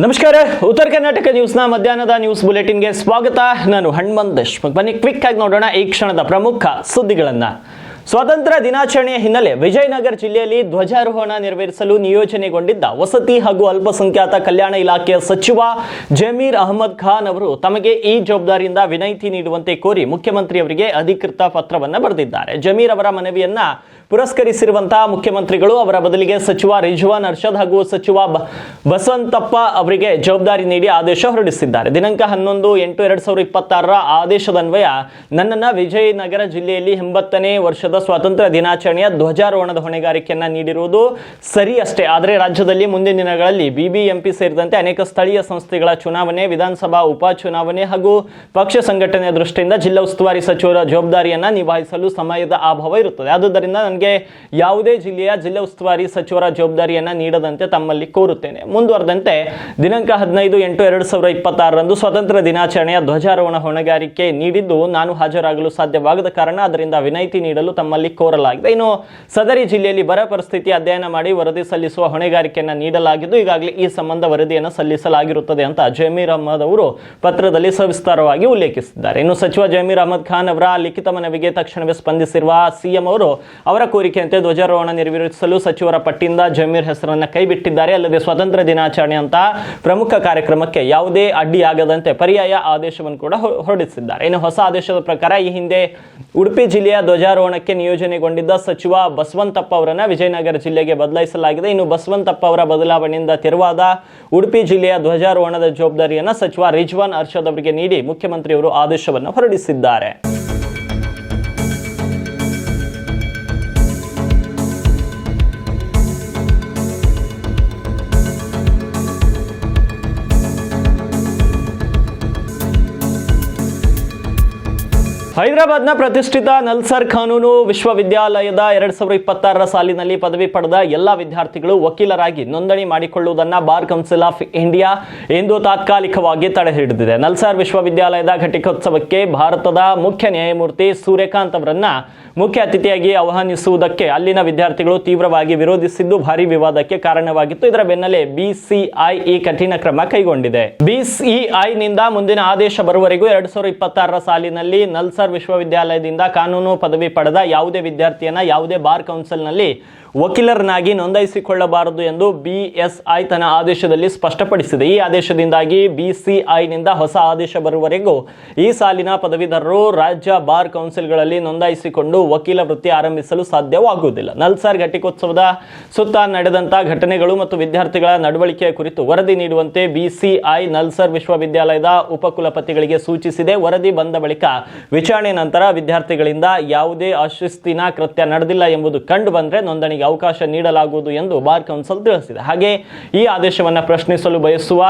ನಮಸ್ಕಾರ. ಉತ್ತರ ಕರ್ನಾಟಕ ನ್ಯೂಸ್ನ ಮಧ್ಯಾಹ್ನದ ನ್ಯೂಸ್ ಬುಲೆಟಿನ್ಗೆ ಸ್ವಾಗತ. ನಾನು ಹನುಮಂತ್ ದೇಶ್ಮುಖ್. ಬನ್ನಿ ಕ್ವಿಕ್ ಆಗಿ ನೋಡೋಣ ಈ ಕ್ಷಣದ ಪ್ರಮುಖ ಸುದ್ದಿಗಳನ್ನ. ಸ್ವಾತಂತ್ರ್ಯ ದಿನಾಚರಣೆಯ ಹಿನ್ನೆಲೆ ವಿಜಯನಗರ ಜಿಲ್ಲೆಯಲ್ಲಿ ಧ್ವಜಾರೋಹಣ ನೆರವೇರಿಸಲು ನಿಯೋಜನೆಗೊಂಡಿದ್ದ ವಸತಿ ಹಾಗೂ ಅಲ್ಪಸಂಖ್ಯಾತ ಕಲ್ಯಾಣ ಇಲಾಖೆಯ ಸಚಿವ ಜಮೀರ್ ಅಹಮದ್ ಖಾನ್ ಅವರು ತಮಗೆ ಈ ಜವಾಬ್ದಾರಿಯಿಂದ ವಿನಂತಿ ನೀಡುವಂತೆ ಕೋರಿ ಮುಖ್ಯಮಂತ್ರಿಯವರಿಗೆ ಅಧಿಕೃತ ಪತ್ರವನ್ನು ಬರೆದಿದ್ದಾರೆ. ಜಮೀರ್ ಅವರ ಮನವಿಯನ್ನ ಪುರಸ್ಕರಿಸಿರುವಂತಹ ಮುಖ್ಯಮಂತ್ರಿಗಳು ಅವರ ಬದಲಿಗೆ ಸಚಿವ ರಿಜ್ವಾನ್ ಅರ್ಷದ್ ಹಾಗೂ ಸಚಿವ ಬಸವಂತಪ್ಪ ಅವರಿಗೆ ಜವಾಬ್ದಾರಿ ನೀಡಿ ಆದೇಶ ಹೊರಡಿಸಿದ್ದಾರೆ. ದಿನಾಂಕ 11/8/2026 ಆದೇಶದನ್ವಯ ನನ್ನನ್ನು ವಿಜಯನಗರ ಜಿಲ್ಲೆಯಲ್ಲಿ 80ನೇ ವರ್ಷದ ಸ್ವಾತಂತ್ರ್ಯ ದಿನಾಚರಣೆಯ ಧ್ವಜಾರೋಹಣದ ಹೊಣೆಗಾರಿಕೆಯನ್ನ ನೀಡಿರುವುದು ಸರಿ ಅಷ್ಟೇ. ಆದರೆ ರಾಜ್ಯದಲ್ಲಿ ಮುಂದಿನ ದಿನಗಳಲ್ಲಿ ಬಿಬಿಎಂಪಿ ಸೇರಿದಂತೆ ಅನೇಕ ಸ್ಥಳೀಯ ಸಂಸ್ಥೆಗಳ ಚುನಾವಣೆ, ವಿಧಾನಸಭಾ ಉಪಚುನಾವಣೆ ಹಾಗೂ ಪಕ್ಷ ಸಂಘಟನೆಯ ದೃಷ್ಟಿಯಿಂದ ಜಿಲ್ಲಾ ಉಸ್ತುವಾರಿ ಸಚಿವರ ಜವಾಬ್ದಾರಿಯನ್ನ ನಿಭಾಯಿಸಲು ಸಮಯದ ಅಭಾವ ಇರುತ್ತದೆ. ಆದುದರಿಂದ ಯಾವುದೇ ಜಿಲ್ಲೆಯ ಜಿಲ್ಲಾ ಉಸ್ತುವಾರಿ ಸಚಿವರ ಜವಾಬ್ದಾರಿಯನ್ನ ನೀಡದಂತೆ ತಮ್ಮಲ್ಲಿ ಕೋರುತ್ತೇನೆ. ಮುಂದುವರೆದಂತೆ ದಿನಾಂಕ 15/8/2026 ಸ್ವಾತಂತ್ರ್ಯ ದಿನಾಚರಣೆಯ ಧ್ವಜಾರೋಹಣ ಹೊಣೆಗಾರಿಕೆ ನೀಡಿದ್ದು ನಾನು ಹಾಜರಾಗಲು ಸಾಧ್ಯವಾಗದ ಕಾರಣ ಅದರಿಂದ ವಿನಂತಿ ನೀಡಲು ತಮ್ಮಲ್ಲಿ ಕೋರಲಾಗಿದೆ. ಇನ್ನು ಸದರಿ ಜಿಲ್ಲೆಯಲ್ಲಿ ಬರ ಪರಿಸ್ಥಿತಿ ಅಧ್ಯಯನ ಮಾಡಿ ವರದಿ ಸಲ್ಲಿಸುವ ಹೊಣೆಗಾರಿಕೆಯನ್ನು ನೀಡಲಾಗಿದ್ದು ಈಗಾಗಲೇ ಈ ಸಂಬಂಧ ವರದಿಯನ್ನು ಸಲ್ಲಿಸಲಾಗಿರುತ್ತದೆ ಅಂತ ಜಮೀರ್ ಅಹಮದ್ ಅವರು ಪತ್ರದಲ್ಲಿ ಸವಿಸ್ತಾರವಾಗಿ ಉಲ್ಲೇಖಿಸಿದ್ದಾರೆ. ಇನ್ನು ಸಚಿವ ಜಮೀರ್ ಅಹಮದ್ ಖಾನ್ ಅವರ ಲಿಖಿತ ಮನವಿಗೆ ತಕ್ಷಣವೇ ಸ್ಪಂದಿಸಿರುವ ಸಿಎಂ ಅವರು ಅವರ ಕೋರಿಕೆಯಂತೆ ಧ್ವಜಾರೋಹಣ ನೆರವೇರಿಸಲು ಸಚಿವರ ಪಟ್ಟಿಯಿಂದ ಜಮೀರ್ ಹೆಸರನ್ನು ಕೈಬಿಟ್ಟಿದ್ದಾರೆ. ಅಲ್ಲದೆ ಸ್ವಾತಂತ್ರ್ಯ ದಿನಾಚರಣೆ ಅಂತ ಪ್ರಮುಖ ಕಾರ್ಯಕ್ರಮಕ್ಕೆ ಯಾವುದೇ ಅಡ್ಡಿಯಾಗದಂತೆ ಪರ್ಯಾಯ ಆದೇಶವನ್ನು ಕೂಡ ಹೊರಡಿಸಿದ್ದಾರೆ. ಇನ್ನು ಹೊಸ ಆದೇಶದ ಪ್ರಕಾರ ಈ ಹಿಂದೆ ಉಡುಪಿ ಜಿಲ್ಲೆಯ ಧ್ವಜಾರೋಹಣಕ್ಕೆ ನಿಯೋಜನೆಗೊಂಡಿದ್ದ ಸಚಿವ ಬಸವಂತಪ್ಪ ಅವರನ್ನ ವಿಜಯನಗರ ಜಿಲ್ಲೆಗೆ ಬದಲಾಯಿಸಲಾಗಿದೆ. ಇನ್ನು ಬಸವಂತಪ್ಪ ಅವರ ಬದಲಾವಣೆಯಿಂದ ತೆರವಾದ ಉಡುಪಿ ಜಿಲ್ಲೆಯ ಧ್ವಜಾರೋಹಣದ ಜವಾಬ್ದಾರಿಯನ್ನು ಸಚಿವ ರಿಜ್ವಾನ್ ಅರ್ಷದ್ ಅವರಿಗೆ ನೀಡಿ ಮುಖ್ಯಮಂತ್ರಿಯವರು ಆದೇಶವನ್ನು ಹೊರಡಿಸಿದ್ದಾರೆ. ಹೈದರಾಬಾದ್ನ ಪ್ರತಿಷ್ಠಿತ ನಲ್ಸರ್ ಕಾನೂನು ವಿಶ್ವವಿದ್ಯಾಲಯದ 2026 ಸಾಲಿನಲ್ಲಿ ಪದವಿ ಪಡೆದ ಎಲ್ಲ ವಿದ್ಯಾರ್ಥಿಗಳು ವಕೀಲರಾಗಿ ನೋಂದಣಿ ಮಾಡಿಕೊಳ್ಳುವುದನ್ನು ಬಾರ್ ಕೌನ್ಸಿಲ್ ಆಫ್ ಇಂಡಿಯಾ ಎಂದು ತಾತ್ಕಾಲಿಕವಾಗಿ ತಡೆ ಹಿಡಿದಿದೆ. ನಲ್ಸಾರ್ ವಿಶ್ವವಿದ್ಯಾಲಯದ ಘಟಿಕೋತ್ಸವಕ್ಕೆ ಭಾರತದ ಮುಖ್ಯ ನ್ಯಾಯಮೂರ್ತಿ ಸೂರ್ಯಕಾಂತ್ ಅವರನ್ನ ಮುಖ್ಯ ಅತಿಥಿಯಾಗಿ ಆಹ್ವಾನಿಸುವುದಕ್ಕೆ ಅಲ್ಲಿನ ವಿದ್ಯಾರ್ಥಿಗಳು ತೀವ್ರವಾಗಿ ವಿರೋಧಿಸಿದ್ದು ಭಾರಿ ವಿವಾದಕ್ಕೆ ಕಾರಣವಾಗಿತ್ತು. ಇದರ ಬೆನ್ನಲ್ಲೇ ಬಿಸಿಐ ಈ ಕಠಿಣ ಕ್ರಮ ಕೈಗೊಂಡಿದೆ. ಬಿಸಿಐನಿಂದ ಮುಂದಿನ ಆದೇಶ ಬರುವವರೆಗೂ 2026 ಸಾಲಿನಲ್ಲಿ ನಲ್ಸಾರ್ ವಿಶ್ವವಿದ್ಯಾಲಯದಿಂದ ಕಾನೂನು ಪದವಿ ಪಡೆದ ಯಾವುದೇ ವಿದ್ಯಾರ್ಥಿಯನ್ನ ಯಾವುದೇ ಬಾರ್ ಕೌನ್ಸಿಲ್ನಲ್ಲಿ ವಕೀಲರನ್ನಾಗಿ ನೋಂದಾಯಿಸಿಕೊಳ್ಳಬಾರದು ಎಂದು ಬಿಎಸ್ಐ ತನ್ನ ಆದೇಶದಲ್ಲಿ ಸ್ಪಷ್ಟಪಡಿಸಿದೆ. ಈ ಆದೇಶದಿಂದಾಗಿ ಬಿಸಿಐನಿಂದ ಹೊಸ ಆದೇಶ ಬರುವವರೆಗೂ ಈ ಸಾಲಿನ ಪದವೀಧರರು ರಾಜ್ಯ ಬಾರ್ ಕೌನ್ಸಿಲ್ಗಳಲ್ಲಿ ನೋಂದಾಯಿಸಿಕೊಂಡು ವಕೀಲ ವೃತ್ತಿ ಆರಂಭಿಸಲು ಸಾಧ್ಯವಾಗುವುದಿಲ್ಲ. ನಲ್ಸಾರ್ ಘಟಿಕೋತ್ಸವದ ಸುತ್ತ ನಡೆದಂತಹ ಘಟನೆಗಳು ಮತ್ತು ವಿದ್ಯಾರ್ಥಿಗಳ ನಡವಳಿಕೆಯ ಕುರಿತು ವರದಿ ನೀಡುವಂತೆ ಬಿಸಿಐ ನಲ್ಸಾರ್ ವಿಶ್ವವಿದ್ಯಾಲಯದ ಉಪಕುಲಪತಿಗಳಿಗೆ ಸೂಚಿಸಿದೆ. ವರದಿ ಬಂದ ಬಳಿಕ ವಿಚಾರಣೆ ನಂತರ ವಿದ್ಯಾರ್ಥಿಗಳಿಂದ ಯಾವುದೇ ಅಶಿಸ್ತಿನ ಕೃತ್ಯ ನಡೆದಿಲ್ಲ ಎಂಬುದು ಕಂಡು ಬಂದರೆ ನೋಂದಣಿಗೆ ಅವಕಾಶ ನೀಡಲಾಗುವುದು ಎಂದು ಬಾರ್ ಕೌನ್ಸಿಲ್ ತಿಳಿಸಿದೆ. ಹಾಗೆ ಈ ಆದೇಶವನ್ನು ಪ್ರಶ್ನಿಸಲು ಬಯಸುವ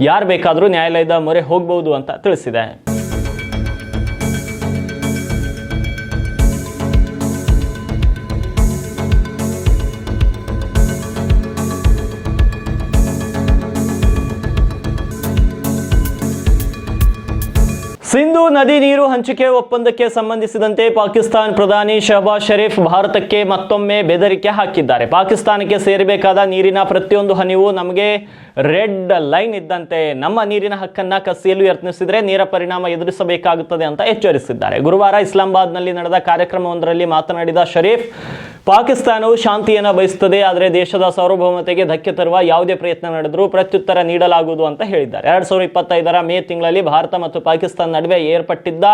ಯಾರು ಬೇಕಾದರೂ ನ್ಯಾಯಾಲಯದ ಮೊರೆ ಹೋಗಬಹುದು ಅಂತ ತಿಳಿಸಿದೆ. ಸಿಂಧು ನದಿ ನೀರು ಹಂಚಿಕೆ ಒಪ್ಪಂದಕ್ಕೆ ಸಂಬಂಧಿಸಿದಂತೆ ಪಾಕಿಸ್ತಾನ ಪ್ರಧಾನಿ ಶಹಬಾಜ್ ಶರೀಫ್ ಭಾರತಕ್ಕೆ ಮತ್ತೊಮ್ಮೆ ಬೆದರಿಕೆ ಹಾಕಿದ್ದಾರೆ. ಪಾಕಿಸ್ತಾನಕ್ಕೆ ಸೇರಬೇಕಾದ ನೀರಿನ ಪ್ರತಿಯೊಂದು ಹನಿವು ನಮಗೆ ರೆಡ್ ಲೈನ್ ಇದ್ದಂತೆ, ನಮ್ಮ ನೀರಿನ ಹಕ್ಕನ್ನ ಕಸಿಯಲು ಯತ್ನಿಸಿದರೆ ನೇರ ಪರಿಣಾಮ ಎದುರಿಸಬೇಕಾಗುತ್ತದೆ ಅಂತ ಎಚ್ಚರಿಸಿದ್ದಾರೆ. ಗುರುವಾರ ಇಸ್ಲಾಮಾಬಾದ್ನಲ್ಲಿ ನಡೆದ ಕಾರ್ಯಕ್ರಮವೊಂದರಲ್ಲಿ ಮಾತನಾಡಿದ ಶರೀಫ್, ಪಾಕಿಸ್ತಾನವು ಶಾಂತಿಯನ್ನು ಬಯಸುತ್ತದೆ, ಆದರೆ ದೇಶದ ಸಾರ್ವಭೌಮತೆಗೆ ಧಕ್ಕೆ ತರುವ ಯಾವುದೇ ಪ್ರಯತ್ನ ನಡೆದರೂ ಪ್ರತ್ಯುತ್ತರ ನೀಡಲಾಗುವುದು ಅಂತ ಹೇಳಿದ್ದಾರೆ. 2025 ಮೇ ತಿಂಗಳಲ್ಲಿ ಭಾರತ ಮತ್ತು ಪಾಕಿಸ್ತಾನ ನಡುವೆ ಏರ್ಪಟ್ಟಿದ್ದ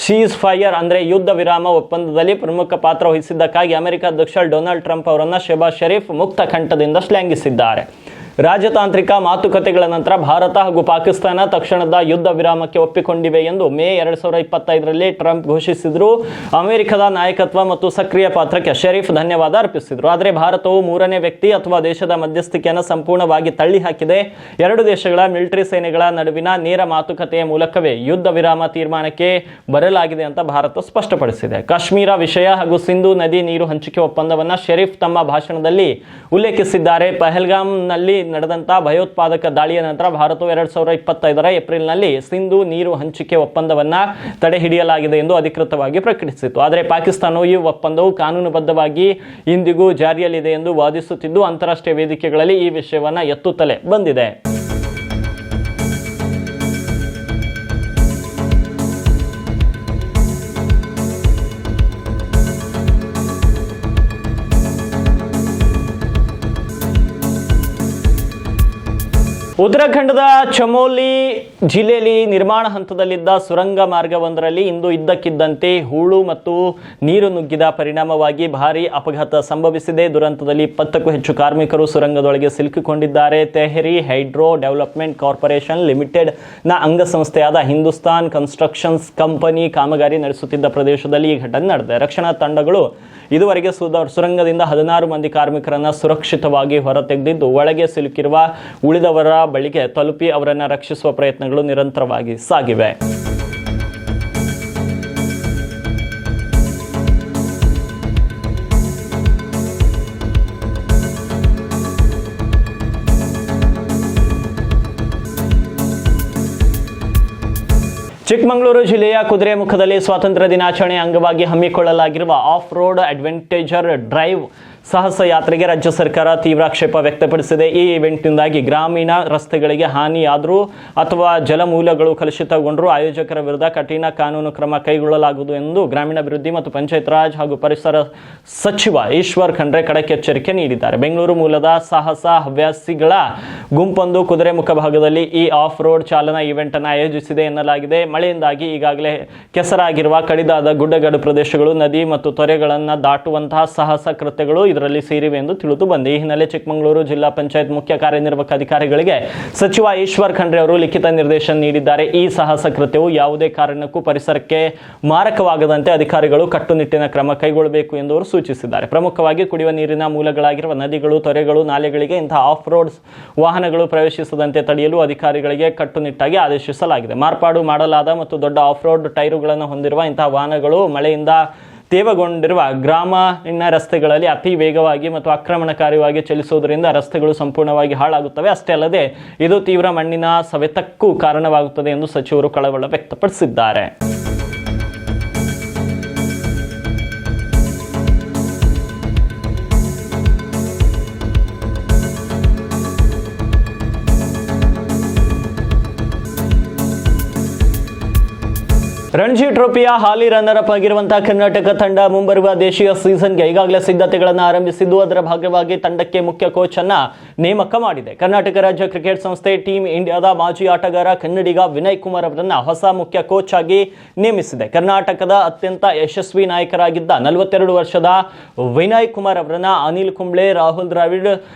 ಶೀಸ್ ಫೈರ್ ಅಂದ್ರೆ ಯುದ್ಧ ವಿರಾಮ ಒಪ್ಪಂದದಲ್ಲಿ ಪ್ರಮುಖ ಪಾತ್ರ ವಹಿಸಿದ್ದಕ್ಕಾಗಿ ಅಮೆರಿಕ ಅಧ್ಯಕ್ಷ ಡೊನಾಲ್ಡ್ ಟ್ರಂಪ್ ಅವರನ್ನು ಶಹಬಾಜ್ ಶರೀಫ್ ಮುಕ್ತ ಕಂಠದಿಂದ ಶ್ಲಾಘಿಸಿದ್ದಾರೆ. ರಾಜತಾಂತ್ರಿಕ ಮಾತುಕತೆಗಳ ನಂತರ ಭಾರತ ಹಾಗೂ ಪಾಕಿಸ್ತಾನ ತಕ್ಷಣದ ಯುದ್ಧ ವಿರಾಮಕ್ಕೆ ಒಪ್ಪಿಕೊಂಡಿವೆ ಎಂದು ಮೇ 2025 ಟ್ರಂಪ್ ಘೋಷಿಸಿದ್ರು. ಅಮೆರಿಕದ ನಾಯಕತ್ವ ಮತ್ತು ಸಕ್ರಿಯ ಪಾತ್ರಕ್ಕೆ ಶರೀಫ್ ಧನ್ಯವಾದ ಅರ್ಪಿಸಿದ್ರು. ಆದರೆ ಭಾರತವು ಮೂರನೇ ವ್ಯಕ್ತಿ ಅಥವಾ ದೇಶದ ಮಧ್ಯಸ್ಥಿಕೆಯನ್ನು ಸಂಪೂರ್ಣವಾಗಿ ತಳ್ಳಿ ಹಾಕಿದೆ. ಎರಡು ದೇಶಗಳ ಮಿಲಿಟರಿ ಸೇನೆಗಳ ನಡುವಿನ ನೇರ ಮಾತುಕತೆಯ ಮೂಲಕವೇ ಯುದ್ಧ ವಿರಾಮ ತೀರ್ಮಾನಕ್ಕೆ ಬರಲಾಗಿದೆ ಅಂತ ಭಾರತ ಸ್ಪಷ್ಟಪಡಿಸಿದೆ. ಕಾಶ್ಮೀರ ವಿಷಯ ಹಾಗೂ ಸಿಂಧು ನದಿ ನೀರು ಹಂಚಿಕೆ ಒಪ್ಪಂದವನ್ನು ಶರೀಫ್ ತಮ್ಮ ಭಾಷಣದಲ್ಲಿ ಉಲ್ಲೇಖಿಸಿದ್ದಾರೆ. ಪಹಲ್ಗಾಮ್ನಲ್ಲಿ ನಡೆದಂತಹ ಭಯೋತ್ಪಾದಕ ದಾಳಿಯ ನಂತರ ಭಾರತವು 2025 ಏಪ್ರಿಲ್ನಲ್ಲಿ ಸಿಂಧು ನೀರು ಹಂಚಿಕೆ ಒಪ್ಪಂದವನ್ನ ತಡೆ ಹಿಡಿಯಲಾಗಿದೆ ಎಂದು ಅಧಿಕೃತವಾಗಿ ಪ್ರಕಟಿಸಿತು. ಆದರೆ ಪಾಕಿಸ್ತಾನವು ಈ ಒಪ್ಪಂದವು ಕಾನೂನುಬದ್ಧವಾಗಿ ಇಂದಿಗೂ ಜಾರಿಯಲ್ಲಿದೆ ಎಂದು ವಾದಿಸುತ್ತಿದ್ದು ಅಂತಾರಾಷ್ಟ್ರೀಯ ವೇದಿಕೆಗಳಲ್ಲಿ ಈ ವಿಷಯವನ್ನು ಎತ್ತುತ್ತಲೇ ಬಂದಿದೆ. ಉತ್ತರಾಖಂಡದ ಚಮೋಲಿ ಜಿಲ್ಲೆಯಲ್ಲಿ ನಿರ್ಮಾಣ ಹಂತದಲ್ಲಿದ್ದ ಸುರಂಗ ಮಾರ್ಗವೊಂದರಲ್ಲಿ ಇಂದು ಇದ್ದಕ್ಕಿದ್ದಂತೆ ಹೂಳು ಮತ್ತು ನೀರು ನುಗ್ಗಿದ ಪರಿಣಾಮವಾಗಿ ಭಾರೀ ಅಪಘಾತ ಸಂಭವಿಸಿದೆ. ದುರಂತದಲ್ಲಿ 20ಕ್ಕೂ ಹೆಚ್ಚು ಕಾರ್ಮಿಕರು ಸುರಂಗದೊಳಗೆ ಸಿಲುಕಿಕೊಂಡಿದ್ದಾರೆ. Tehri hydro development corporation limited ನ ಅಂಗಸಂಸ್ಥೆಯಾದ ಹಿಂದೂಸ್ತಾನ್ ಕನ್ಸ್ಟ್ರಕ್ಷನ್ಸ್ ಕಂಪನಿ ಕಾಮಗಾರಿ ನಡೆಸುತ್ತಿದ್ದ ಪ್ರದೇಶದಲ್ಲಿ ಈ ಘಟನೆ ನಡೆದಿದೆ. ರಕ್ಷಣಾ ತಂಡಗಳು ಇದುವರೆಗೆ ಸುರಂಗದಿಂದ 16 ಮಂದಿ ಕಾರ್ಮಿಕರನ್ನು ಸುರಕ್ಷಿತವಾಗಿ ಹೊರತೆಗೆದಿದ್ದು ಒಳಗೆ ಸಿಲುಕಿರುವ ಉಳಿದವರ ಬಳಿಗೆ ತಲುಪಿ ಅವರನ್ನು ರಕ್ಷಿಸುವ ಪ್ರಯತ್ನಗಳು ನಿರಂತರವಾಗಿ ಸಾಗಿವೆ. ಚಿಕ್ಕಮಗಳೂರು ಜಿಲ್ಲೆಯ ಕುದುರೆಮುಖದಲ್ಲಿ ಸ್ವಾತಂತ್ರ್ಯ ದಿನಾಚರಣೆ ಅಂಗವಾಗಿ ಹಮ್ಮಿಕೊಳ್ಳಲಾಗಿರುವ ಆಫ್ ರೋಡ್ ಅಡ್ವೆಂಚರ್ ಡ್ರೈವ್ ಸಾಹಸ ಯಾತ್ರೆಗೆ ರಾಜ್ಯ ಸರ್ಕಾರ ತೀವ್ರ ಆಕ್ಷೇಪ ವ್ಯಕ್ತಪಡಿಸಿದೆ. ಈ ಇವೆಂಟ್ನಿಂದಾಗಿ ಗ್ರಾಮೀಣ ರಸ್ತೆಗಳಿಗೆ ಹಾನಿಯಾದರೂ ಅಥವಾ ಜಲಮೂಲಗಳು ಕಲುಷಿತಗೊಂಡರೂ ಆಯೋಜಕರ ವಿರುದ್ಧ ಕಠಿಣ ಕಾನೂನು ಕ್ರಮ ಕೈಗೊಳ್ಳಲಾಗುವುದು ಎಂದು ಗ್ರಾಮೀಣಾಭಿವೃದ್ಧಿ ಮತ್ತು ಪಂಚಾಯತ್ ರಾಜ್ ಹಾಗೂ ಪರಿಸರ ಸಚಿವ ಈಶ್ವರ್ ಖಂಡ್ರೆ ಖಡಕ್ ಎಚ್ಚರಿಕೆ ನೀಡಿದ್ದಾರೆ. ಬೆಂಗಳೂರು ಮೂಲದ ಸಾಹಸ ಹವ್ಯಾಸಿಗಳ ಗುಂಪೊಂದು ಕುದುರೆಮುಖ ಭಾಗದಲ್ಲಿ ಈ ಆಫ್ ರೋಡ್ ಚಾಲನಾ ಇವೆಂಟ್ ಅನ್ನು ಆಯೋಜಿಸಿದೆ ಎನ್ನಲಾಗಿದೆ. ಮಳೆಯಿಂದಾಗಿ ಈಗಾಗಲೇ ಕೆಸರಾಗಿರುವ ಕಡಿದಾದ ಗುಡ್ಡಗಾಡು ಪ್ರದೇಶಗಳು, ನದಿ ಮತ್ತು ತೊರೆಗಳನ್ನು ದಾಟುವಂತಹ ಸಾಹಸ ಕೃತ್ಯಗಳು ಇದರಲ್ಲಿ ಸೇರಿವೆ ಎಂದು ತಿಳಿದು ಬಂದಿದೆ. ಈ ಹಿನ್ನೆಲೆ ಚಿಕ್ಕಮಗಳೂರು ಜಿಲ್ಲಾ ಪಂಚಾಯತ್ ಮುಖ್ಯ ಕಾರ್ಯನಿರ್ವಾಹಕ ಅಧಿಕಾರಿಗಳಿಗೆ ಸಚಿವ ಈಶ್ವರ್ ಖಂಡ್ರೆ ಅವರು ಲಿಖಿತ ನಿರ್ದೇಶನ ನೀಡಿದ್ದಾರೆ. ಈ ಸಾಹಸ ಕೃತ್ಯವು ಯಾವುದೇ ಕಾರಣಕ್ಕೂ ಪರಿಸರಕ್ಕೆ ಮಾರಕವಾಗದಂತೆ ಅಧಿಕಾರಿಗಳು ಕಟ್ಟುನಿಟ್ಟಿನ ಕ್ರಮ ಕೈಗೊಳ್ಳಬೇಕು ಎಂದು ಅವರು ಸೂಚಿಸಿದ್ದಾರೆ. ಪ್ರಮುಖವಾಗಿ ಕುಡಿಯುವ ನೀರಿನ ಮೂಲಗಳಾಗಿರುವ ನದಿಗಳು, ತೊರೆಗಳು, ನಾಲೆಗಳಿಗೆ ಇಂತಹ ಆಫ್ ರೋಡ್ ವಾಹನಗಳು ಪ್ರವೇಶಿಸದಂತೆ ತಡೆಯಲು ಅಧಿಕಾರಿಗಳಿಗೆ ಕಟ್ಟುನಿಟ್ಟಾಗಿ ಆದೇಶಿಸಲಾಗಿದೆ. ಮಾರ್ಪಾಡು ಮಾಡಲಾದ ಮತ್ತು ದೊಡ್ಡ ಆಫ್ ರೋಡ್ ಟೈರುಗಳನ್ನು ಹೊಂದಿರುವ ಇಂತಹ ವಾಹನಗಳು ಮಳೆಯಿಂದ ತೇವಗೊಂಡಿರುವ ಗ್ರಾಮೀಣ ರಸ್ತೆಗಳಲ್ಲಿ ಅತಿ ವೇಗವಾಗಿ ಮತ್ತು ಆಕ್ರಮಣಕಾರಿಯಾಗಿ ಚಲಿಸುವುದರಿಂದ ರಸ್ತೆಗಳು ಸಂಪೂರ್ಣವಾಗಿ ಹಾಳಾಗುತ್ತವೆ. ಅಷ್ಟೇ ಅಲ್ಲದೆ ಇದು ತೀವ್ರ ಮಣ್ಣಿನ ಸವೆತಕ್ಕೂ ಕಾರಣವಾಗುತ್ತದೆ ಎಂದು ಸಚಿವರು ಕಳವಳ ವ್ಯಕ್ತಪಡಿಸಿದ್ದಾರೆ. ರಣಜಿ ಟ್ರೋಫಿಯ ಹಾಲಿ ರನ್ನರ್ ಅಪ್ ಆಗಿರುವಂತಹ ಕರ್ನಾಟಕ ತಂಡ ಮುಂಬರುವ ದೇಶೀಯ ಸೀಸನ್ಗೆ ಈಗಾಗಲೇ ಸಿದ್ಧತೆಗಳನ್ನು ಆರಂಭಿಸಿದ್ದು ಅದರ ಭಾಗವಾಗಿ ತಂಡಕ್ಕೆ ಮುಖ್ಯ ಕೋಚ್ ಅನ್ನ ನೇಮಕ ಮಾಡಿದೆ. ಕರ್ನಾಟಕ ರಾಜ್ಯ ಕ್ರಿಕೆಟ್ ಸಂಸ್ಥೆ ಟೀಮ್ ಇಂಡಿಯಾದ ಮಾಜಿ ಆಟಗಾರ ಕನ್ನಡಿಗ ವಿನಯ್ ಕುಮಾರ್ ಅವರನ್ನ ಹೊಸ ಮುಖ್ಯ ಕೋಚ್ ಆಗಿ ನೇಮಿಸಿದೆ. ಕರ್ನಾಟಕದ ಅತ್ಯಂತ ಯಶಸ್ವಿ ನಾಯಕರಾಗಿದ್ದ 42 ವರ್ಷದ ವಿನಯ್ ಕುಮಾರ್ ಅವರನ್ನ ಅನಿಲ್ ಕುಂಬ್ಳೆ, ರಾಹುಲ್ ದ್ರಾವಿಡ್,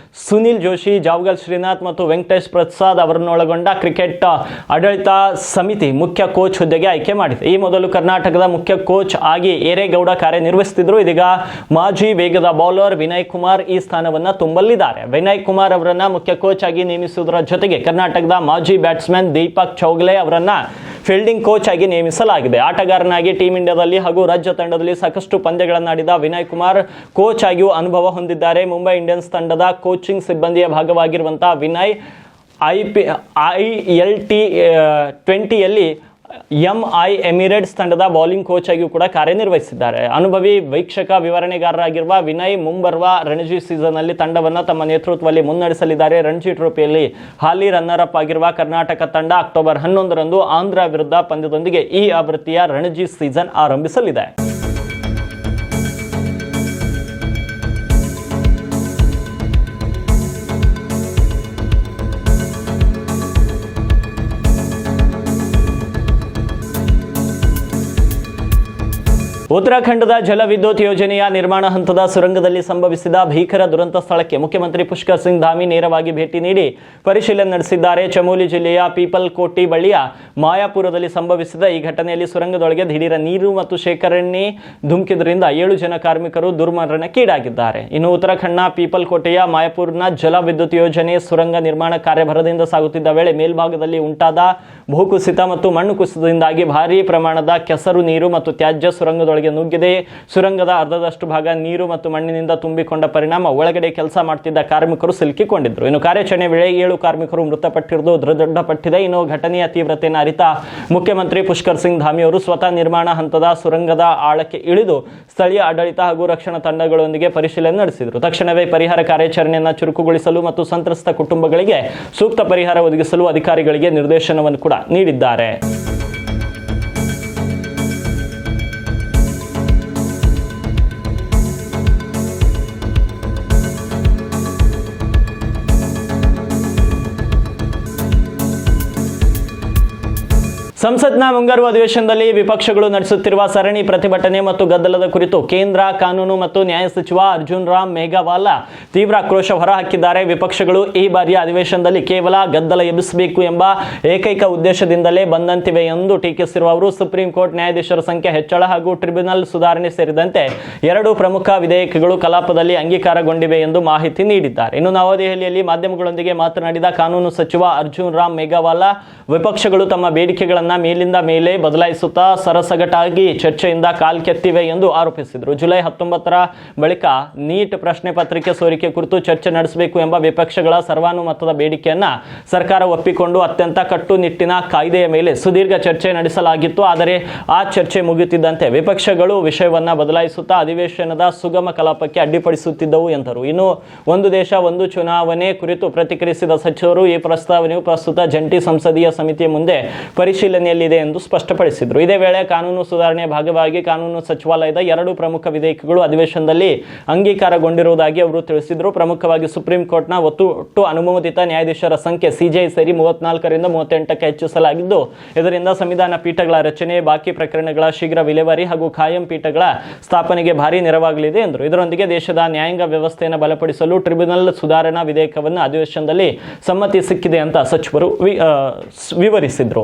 ಸುನಿಲ್ ಜೋಶಿ, ಜಾವಗಲ್ ಶ್ರೀನಾಥ್ ಮತ್ತು ವೆಂಕಟೇಶ್ ಪ್ರಸಾದ್ ಅವರನ್ನೊಳಗೊಂಡ ಕ್ರಿಕೆಟ್ ಆಡಳಿತ ಸಮಿತಿ ಮುಖ್ಯ ಕೋಚ್ ಹುದ್ದೆಗೆ ಆಯ್ಕೆ ಮಾಡಿದೆ. ಈ ಮೊದಲು ಕರ್ನಾಟಕದ ಮುಖ್ಯ ಕೋಚ್ ಆಗಿ ಏರೇಗೌಡ ಕಾರ್ಯನಿರ್ವಹಿಸುತ್ತಿದ್ದರು. ಇದೀಗ ಮಾಜಿ ವೇಗದ ಬೌಲರ್ ವಿನಯ್ ಕುಮಾರ್ ಈ ಸ್ಥಾನವನ್ನ ತುಂಬಲಿದ್ದಾರೆ. ವಿನಯ್ ಕುಮಾರ್ ಅವರನ್ನ ಮುಖ್ಯ ಕೋಚ್ ಆಗಿ ನೇಮಿಸುವುದರ ಜೊತೆಗೆ ಕರ್ನಾಟಕದ ಮಾಜಿ ಬ್ಯಾಟ್ಸ್ಮನ್ ದೀಪಕ್ ಚೌಗಲೆ ಅವರನ್ನ ಫೀಲ್ಡಿಂಗ್ ಕೋಚ್ ಆಗಿ ನೇಮಿಸಲಾಗಿದೆ. ಆಟಗಾರನಾಗಿ ಟೀಮ್ ಇಂಡಿಯಾದಲ್ಲಿ ಹಾಗೂ ರಾಜ್ಯ ತಂಡದಲ್ಲಿ ಸಾಕಷ್ಟು ಪಂದ್ಯಗಳನ್ನಾಡಿದ ವಿನಯ್ ಕುಮಾರ್ ಕೋಚ್ ಆಗಿಯೂ ಅನುಭವ ಹೊಂದಿದ್ದಾರೆ. ಮುಂಬೈ ಇಂಡಿಯನ್ಸ್ ತಂಡದ ಕೋಚಿಂಗ್ ಸಿಬ್ಬಂದಿಯ ಭಾಗವಾಗಿರುವಂತಹ ವಿನಯ್ ILT20ಯಲ್ಲಿ MI ಎಮಿರೇಟ್ಸ್ ತಂಡದ ಬೌಲಿಂಗ್ ಕೋಚ್ ಆಗಿಯೂ ಕೂಡ ಕಾರ್ಯನಿರ್ವಹಿಸಿದ್ದಾರೆ. ಅನುಭವಿ ವೀಕ್ಷಕ ವಿವರಣೆಗಾರರಾಗಿರುವ ವಿನಯ್ ಮುಂಬರುವ ರಣಜಿ ಸೀಸನ್ ನಲ್ಲಿ ತಂಡವನ್ನು ತಮ್ಮ ನೇತೃತ್ವದಲ್ಲಿ ಮುನ್ನಡೆಸಲಿದ್ದಾರೆ. ರಣಜಿ ಟ್ರೋಫಿಯಲ್ಲಿ ಹಾಲಿ ರನ್ನರ್ ಅಪ್ ಆಗಿರುವ ಕರ್ನಾಟಕ ತಂಡ ಅಕ್ಟೋಬರ್ 11ರಂದು ಆಂಧ್ರ ವಿರುದ್ಧ ಪಂದ್ಯದೊಂದಿಗೆ ಈ ಆವೃತ್ತಿಯ ರಣಜಿ ಸೀಸನ್ ಆರಂಭಿಸಲಿದೆ. ಉತ್ತರಾಖಂಡದ ಜಲವಿದ್ಯುತ್ ಯೋಜನೆಯ ನಿರ್ಮಾಣ ಹಂತದ ಸುರಂಗದಲ್ಲಿ ಸಂಭವಿಸಿದ ಭೀಕರ ದುರಂತ ಸ್ಥಳಕ್ಕೆ ಮುಖ್ಯಮಂತ್ರಿ ಪುಷ್ಕರ್ ಸಿಂಗ್ ಧಾಮಿ ನೇರವಾಗಿ ಭೇಟಿ ನೀಡಿ ಪರಿಶೀಲನೆ ನಡೆಸಿದ್ದಾರೆ. ಚಮೋಲಿ ಜಿಲ್ಲೆಯ ಪೀಪಲ್ಕೋಟಿ ಬಳಿಯ ಮಾಯಾಪುರದಲ್ಲಿ ಸಂಭವಿಸಿದ ಈ ಘಟನೆಯಲ್ಲಿ ಸುರಂಗದೊಳಗೆ ದಿಢೀರ ನೀರು ಮತ್ತು ಶೇಖರಣೆ ಧುಮುಕಿದ್ರಿಂದ 7 ಜನ ಕಾರ್ಮಿಕರು ದುರ್ಮರಣಕ್ಕೀಡಾಗಿದ್ದಾರೆ. ಇನ್ನು ಉತ್ತರಾಖಂಡ್ನ ಪೀಪಲ್ಕೋಟೆಯ ಮಾಯಾಪುರ್ನ ಜಲವಿದ್ಯುತ್ ಯೋಜನೆ ಸುರಂಗ ನಿರ್ಮಾಣ ಕಾರ್ಯಭರದಿಂದ ಸಾಗುತ್ತಿದ್ದ ವೇಳೆ ಮೇಲ್ಭಾಗದಲ್ಲಿ ಉಂಟಾದ ಭೂಕುಸಿತ ಮತ್ತು ಮಣ್ಣು ಕುಸಿತದಿಂದಾಗಿ ಭಾರೀ ಪ್ರಮಾಣದ ಕೆಸರು ನೀರು ಮತ್ತು ತ್ಯಾಜ್ಯ ಸುರಂಗದೊಳಗೆ ನುಗ್ಗಿದೆ. ಸುರಂಗದ ಅರ್ಧದಷ್ಟು ಭಾಗ ನೀರು ಮತ್ತು ಮಣ್ಣಿನಿಂದ ತುಂಬಿಕೊಂಡ ಪರಿಣಾಮ ಒಳಗಡೆ ಕೆಲಸ ಮಾಡುತ್ತಿದ್ದ ಕಾರ್ಮಿಕರು ಸಿಲುಕಿಕೊಂಡಿದ್ದರು. ಇನ್ನು ಕಾರ್ಯಾಚರಣೆ ವೇಳೆ 7 ಕಾರ್ಮಿಕರು ಮೃತಪಟ್ಟಿರುವುದು ದೃಢಪಟ್ಟಿದೆ. ಇನ್ನು ಘಟನೆಯ ತೀವ್ರತೆಯನ್ನು ಅರಿತ ಮುಖ್ಯಮಂತ್ರಿ ಪುಷ್ಕರ್ ಸಿಂಗ್ ಧಾಮಿ ಅವರು ಸ್ವತಃ ನಿರ್ಮಾಣ ಹಂತದ ಸುರಂಗದ ಆಳಕ್ಕೆ ಇಳಿದು ಸ್ಥಳೀಯ ಆಡಳಿತ ಹಾಗೂ ರಕ್ಷಣಾ ತಂಡಗಳೊಂದಿಗೆ ಪರಿಶೀಲನೆ ನಡೆಸಿದರು. ತಕ್ಷಣವೇ ಪರಿಹಾರ ಕಾರ್ಯಾಚರಣೆಯನ್ನು ಚುರುಕುಗೊಳಿಸಲು ಮತ್ತು ಸಂತ್ರಸ್ತ ಕುಟುಂಬಗಳಿಗೆ ಸೂಕ್ತ ಪರಿಹಾರ ಒದಗಿಸಲು ಅಧಿಕಾರಿಗಳಿಗೆ ನಿರ್ದೇಶನವನ್ನು ಕೂಡ ನೀಡಿದ್ದಾರೆ. ಸಂಸತ್ನ ಮುಂಗಾರು ಅಧಿವೇಶನದಲ್ಲಿ ವಿಪಕ್ಷಗಳು ನಡೆಸುತ್ತಿರುವ ಸರಣಿ ಪ್ರತಿಭಟನೆ ಮತ್ತು ಗದ್ದಲದ ಕುರಿತು ಕೇಂದ್ರ ಕಾನೂನು ಮತ್ತು ನ್ಯಾಯ ಸಚಿವ ಅರ್ಜುನ್ ರಾಮ್ ಮೇಘವಾಲಾ ತೀವ್ರ ಆಕ್ರೋಶ ಹೊರಹಾಕಿದ್ದಾರೆ. ವಿಪಕ್ಷಗಳು ಈ ಬಾರಿಯ ಅಧಿವೇಶನದಲ್ಲಿ ಕೇವಲ ಗದ್ದಲ ಎಬ್ಬಿಸಬೇಕು ಎಂಬ ಏಕೈಕ ಉದ್ದೇಶದಿಂದಲೇ ಬಂದಂತಿವೆ ಎಂದು ಟೀಕಿಸಿರುವ ಅವರು ಸುಪ್ರೀಂ ಕೋರ್ಟ್ ನ್ಯಾಯಾಧೀಶರ ಸಂಖ್ಯೆ ಹೆಚ್ಚಳ ಹಾಗೂ ಟ್ರಿಬ್ಯುನಲ್ ಸುಧಾರಣೆ ಸೇರಿದಂತೆ 2 ಪ್ರಮುಖ ವಿಧೇಯಕಗಳು ಕಲಾಪದಲ್ಲಿ ಅಂಗೀಕಾರಗೊಂಡಿವೆ ಎಂದು ಮಾಹಿತಿ ನೀಡಿದ್ದಾರೆ. ಇನ್ನು ನವದೆಹಲಿಯಲ್ಲಿ ಮಾಧ್ಯಮಗಳೊಂದಿಗೆ ಮಾತನಾಡಿದ ಕಾನೂನು ಸಚಿವ ಅರ್ಜುನ್ ರಾಮ್ ಮೇಘವಾಲಾ ವಿಪಕ್ಷಗಳು ತಮ್ಮ ಬೇಡಿಕೆಗಳನ್ನು ಮೇಲಿಂದ ಮೇಲೆ ಬದಲಾಯಿಸುತ್ತಾ ಸರಸಗಟಾಗಿ ಚರ್ಚೆಯಿಂದ ಕಾಲ್ಕೆತ್ತಿವೆ ಎಂದು ಆರೋಪಿಸಿದರು. ಜುಲೈ 19ರ ಬಳಿಕ ನೀಟ್ ಪ್ರಶ್ನೆ ಪತ್ರಿಕೆ ಸೋರಿಕೆ ಕುರಿತು ಚರ್ಚೆ ನಡೆಸಬೇಕು ಎಂಬ ವಿಪಕ್ಷಗಳ ಸರ್ವಾನುಮತದ ಬೇಡಿಕೆಯನ್ನ ಸರ್ಕಾರ ಒಪ್ಪಿಕೊಂಡು ಅತ್ಯಂತ ಕಟ್ಟುನಿಟ್ಟಿನ ಕಾಯ್ದೆಯ ಮೇಲೆ ಸುದೀರ್ಘ ಚರ್ಚೆ ನಡೆಸಲಾಗಿತ್ತು. ಆದರೆ ಆ ಚರ್ಚೆ ಮುಗಿಯುತ್ತಿದ್ದಂತೆ ವಿಪಕ್ಷಗಳು ವಿಷಯವನ್ನ ಬದಲಾಯಿಸುತ್ತಾ ಅಧಿವೇಶನದ ಸುಗಮ ಕಲಾಪಕ್ಕೆ ಅಡ್ಡಿಪಡಿಸುತ್ತಿದ್ದವು ಎಂದರು. ಇನ್ನು ಒಂದು ದೇಶ ಒಂದು ಚುನಾವಣೆ ಕುರಿತು ಪ್ರತಿಕ್ರಿಯಿಸಿದ ಸಚಿವರು ಈ ಪ್ರಸ್ತಾವನೆಯು ಪ್ರಸ್ತುತ ಜಂಟಿ ಸಂಸದೀಯ ಸಮಿತಿಯ ಮುಂದೆ ಪರಿಶೀಲನೆಯಲ್ಲಿದೆ ಎಂದು ಸ್ಪಷ್ಟಪಡಿಸಿದರು. ಇದೇ ವೇಳೆ ಕಾನೂನು ಸುಧಾರಣೆಯ ಭಾಗವಾಗಿ ಕಾನೂನು ಸಚಿವಾಲಯದ 2 ಪ್ರಮುಖ ವಿಧೇಯಕಗಳು ಅಧಿವೇಶನದಲ್ಲಿ ಅಂಗೀಕಾರಗೊಂಡಿರುವುದಾಗಿ ಅವರು ತಿಳಿಸಿದರು. ಪ್ರಮುಖವಾಗಿ ಸುಪ್ರೀಂ ಕೋರ್ಟ್ನ ಒಟ್ಟು ಅನುಮೋದಿತ ನ್ಯಾಯಾಧೀಶರ ಸಂಖ್ಯೆ ಸಿಜೆ ಸೇರಿ 34ರಿಂದ 38ಕ್ಕೆ ಹೆಚ್ಚಿಸಲಾಗಿದ್ದು, ಇದರಿಂದ ಸಂವಿಧಾನ ಪೀಠಗಳ ರಚನೆ, ಬಾಕಿ ಪ್ರಕರಣಗಳ ಶೀಘ್ರ ವಿಲೇವಾರಿ ಹಾಗೂ ಖಾಯಂ ಪೀಠಗಳ ಸ್ಥಾಪನೆಗೆ ಭಾರಿ ನೆರವಾಗಲಿದೆ ಎಂದರು. ಇದರೊಂದಿಗೆ ದೇಶದ ನ್ಯಾಯಾಂಗ ವ್ಯವಸ್ಥೆಯನ್ನು ಬಲಪಡಿಸಲು ಟ್ರಿಬ್ಯುನಲ್ ಸುಧಾರಣಾ ವಿಧೇಯಕವನ್ನು ಅಧಿವೇಶನದಲ್ಲಿ ಸಮ್ಮತಿ ಸಿಕ್ಕಿದೆ ಅಂತ ಸಚಿವರು ವಿವರಿಸಿದರು.